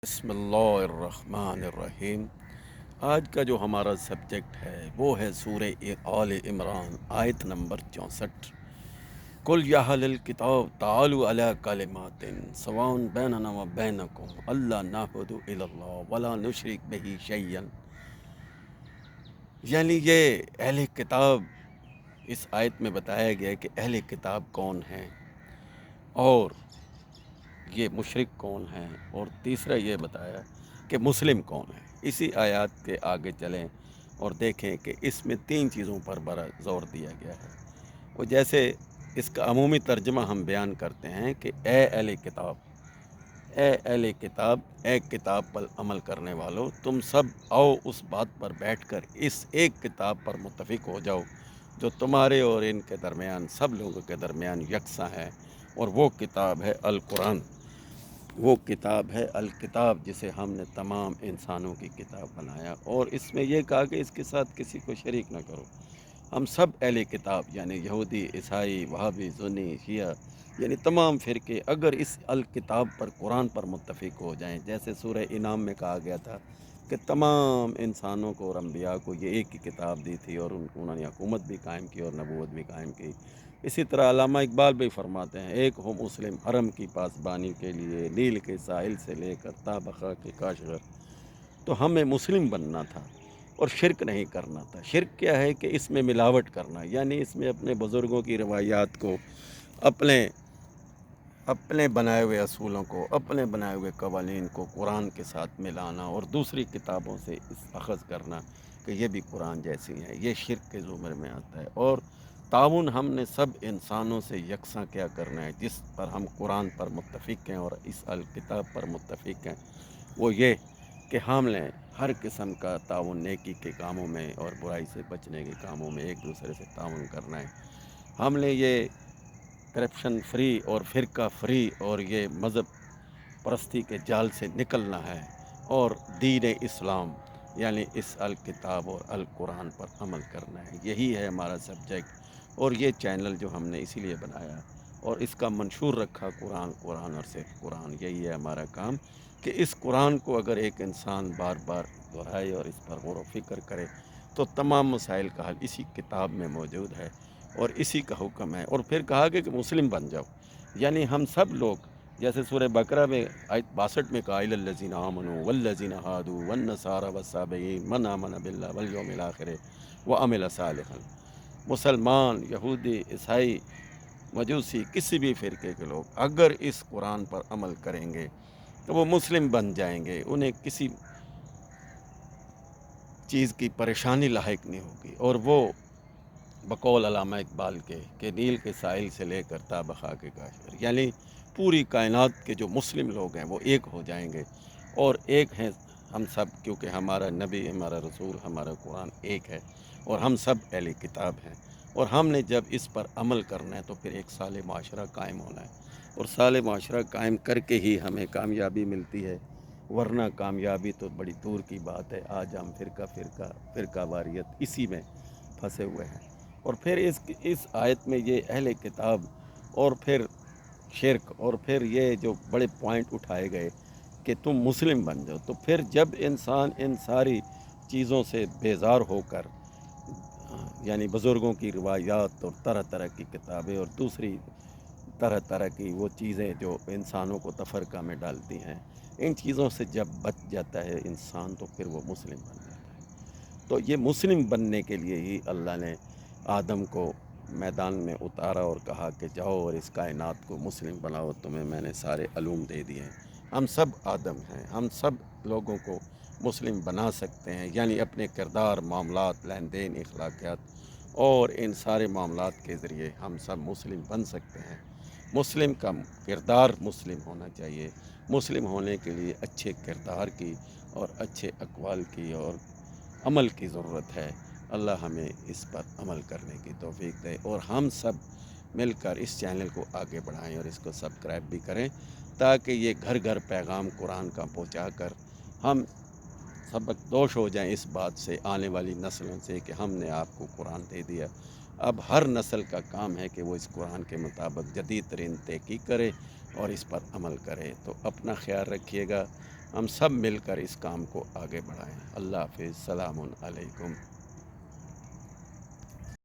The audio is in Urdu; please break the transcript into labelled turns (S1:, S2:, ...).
S1: بسم اللہ الرحمن الرحیم۔ آج کا جو ہمارا سبجیکٹ ہے وہ ہے سورہ آل عمران آیت نمبر 64۔ قل یا اہل الکتاب تعالوا الی کلمات سواء بیننا و بینکم الا نعبد الا اللہ ولا نشرک بہ شیئا۔ یعنی یہ اہل کتاب، اس آیت میں بتایا گیا کہ اہل کتاب کون ہیں اور یہ مشرک کون ہیں، اور تیسرا یہ بتایا کہ مسلم کون ہے۔ اسی آیات کے آگے چلیں اور دیکھیں کہ اس میں تین چیزوں پر بڑا زور دیا گیا ہے۔ وہ جیسے اس کا عمومی ترجمہ ہم بیان کرتے ہیں کہ اے اہل کتاب، اے اہل کتاب، اے کتاب پر عمل کرنے والو، تم سب آؤ اس بات پر بیٹھ کر اس ایک کتاب پر متفق ہو جاؤ جو تمہارے اور ان کے درمیان، سب لوگوں کے درمیان یکساں ہے، اور وہ کتاب ہے القرآن۔ وہ کتاب ہے الکتاب جسے ہم نے تمام انسانوں کی کتاب بنایا، اور اس میں یہ کہا کہ اس کے ساتھ کسی کو شریک نہ کرو۔ ہم سب اہل کتاب یعنی یہودی، عیسائی، وہابی، سنی، شیعہ، یعنی تمام فرقے اگر اس الکتاب پر، قرآن پر متفق ہو جائیں، جیسے سورہ انعام میں کہا گیا تھا کہ تمام انسانوں کو اور انبیاء کو یہ ایک ہی کتاب دی تھی، اور انہوں نے حکومت بھی قائم کی اور نبوت بھی قائم کی۔ اسی طرح علامہ اقبال بھی فرماتے ہیں، ایک ہو مسلم حرم کی پاسبانی کے لیے، نیل کے ساحل سے لے کر تا بقا کے کاشغر۔ تو ہمیں مسلم بننا تھا اور شرک نہیں کرنا تھا۔ شرک کیا ہے کہ اس میں ملاوٹ کرنا، یعنی اس میں اپنے بزرگوں کی روایات کو، اپنے بنائے ہوئے اصولوں کو، اپنے بنائے ہوئے قوانین کو قرآن کے ساتھ ملانا اور دوسری کتابوں سے اس اخذ کرنا کہ یہ بھی قرآن جیسی ہیں، یہ شرک کے زمرے میں آتا ہے۔ اور تعاون ہم نے سب انسانوں سے یکساں کیا کرنا ہے، جس پر ہم قرآن پر متفق ہیں اور اس الکتاب پر متفق ہیں، وہ یہ کہ ہم نے ہر قسم کا تعاون نیکی کے کاموں میں اور برائی سے بچنے کے کاموں میں ایک دوسرے سے تعاون کرنا ہے۔ ہم نے یہ کرپشن فری اور فرقہ فری اور یہ مذہب پرستی کے جال سے نکلنا ہے، اور دین اسلام یعنی اس الکتاب اور القرآن پر عمل کرنا ہے۔ یہی ہے ہمارا سبجیکٹ، اور یہ چینل جو ہم نے اسی لیے بنایا اور اس کا منشور رکھا قرآن، قرآن اور صرف قرآن۔ یہی ہے ہمارا کام کہ اس قرآن کو اگر ایک انسان بار بار دہرائے اور اس پر غور و فکر کرے تو تمام مسائل کا حل اسی کتاب میں موجود ہے اور اسی کا حکم ہے۔ اور پھر کہا کہ مسلم بن جاؤ، یعنی ہم سب لوگ، جیسے سورہ بقرہ میں آیت 62 میں کہا الذین آمنوا والذین ہادوا والنصارى والصابئین من آمن باللہ والیوم الآخر وعمل صالحا۔ مسلمان، یہودی، عیسائی، مجوسی، کسی بھی فرقے کے لوگ اگر اس قرآن پر عمل کریں گے تو وہ مسلم بن جائیں گے، انہیں کسی چیز کی پریشانی لاحق نہیں ہوگی، اور وہ بقول علامہ اقبال کے کہ نیل کے ساحل سے لے کر تا بقا کے کاشغر، یعنی پوری کائنات کے جو مسلم لوگ ہیں وہ ایک ہو جائیں گے، اور ایک ہیں ہم سب، کیونکہ ہمارا نبی، ہمارا رسول، ہمارا قرآن ایک ہے، اور ہم سب اہل کتاب ہیں، اور ہم نے جب اس پر عمل کرنا ہے تو پھر ایک صالح معاشرہ قائم ہونا ہے، اور صالح معاشرہ قائم کر کے ہی ہمیں کامیابی ملتی ہے، ورنہ کامیابی تو بڑی دور کی بات ہے۔ آج ہم فرقہ واریت اسی میں پھنسے ہوئے ہیں۔ اور پھر اس آیت میں یہ اہل کتاب اور پھر شرک اور پھر یہ جو بڑے پوائنٹ اٹھائے گئے کہ تم مسلم بن جاؤ، تو پھر جب انسان ان ساری چیزوں سے بیزار ہو کر، یعنی بزرگوں کی روایات اور طرح طرح کی کتابیں اور دوسری طرح طرح کی وہ چیزیں جو انسانوں کو تفرقہ میں ڈالتی ہیں، ان چیزوں سے جب بچ جاتا ہے انسان تو پھر وہ مسلم بن جاتا ہے۔ تو یہ مسلم بننے کے لیے ہی اللہ نے آدم کو میدان میں اتارا اور کہا کہ جاؤ اور اس کائنات کو مسلم بناؤ، تمہیں میں نے سارے علوم دے دیے ہیں۔ ہم سب آدم ہیں، ہم سب لوگوں کو مسلم بنا سکتے ہیں، یعنی اپنے کردار، معاملات، لین دین، اخلاقیات اور ان سارے معاملات کے ذریعے ہم سب مسلم بن سکتے ہیں۔ مسلم کا کردار مسلم ہونا چاہیے۔ مسلم ہونے کے لیے اچھے کردار کی اور اچھے اقوال کی اور عمل کی ضرورت ہے۔ اللہ ہمیں اس پر عمل کرنے کی توفیق دے، اور ہم سب مل کر اس چینل کو آگے بڑھائیں اور اس کو سبسکرائب بھی کریں، تاکہ یہ گھر گھر پیغام قرآن کا پہنچا کر ہم سبق دوش ہو جائیں اس بات سے، آنے والی نسلوں سے، کہ ہم نے آپ کو قرآن دے دیا۔ اب ہر نسل کا کام ہے کہ وہ اس قرآن کے مطابق جدید ترین تحقیق کرے اور اس پر عمل کرے۔ تو اپنا خیال رکھیے گا، ہم سب مل کر اس کام کو آگے بڑھائیں۔ اللہ حافظ، السلام علیکم۔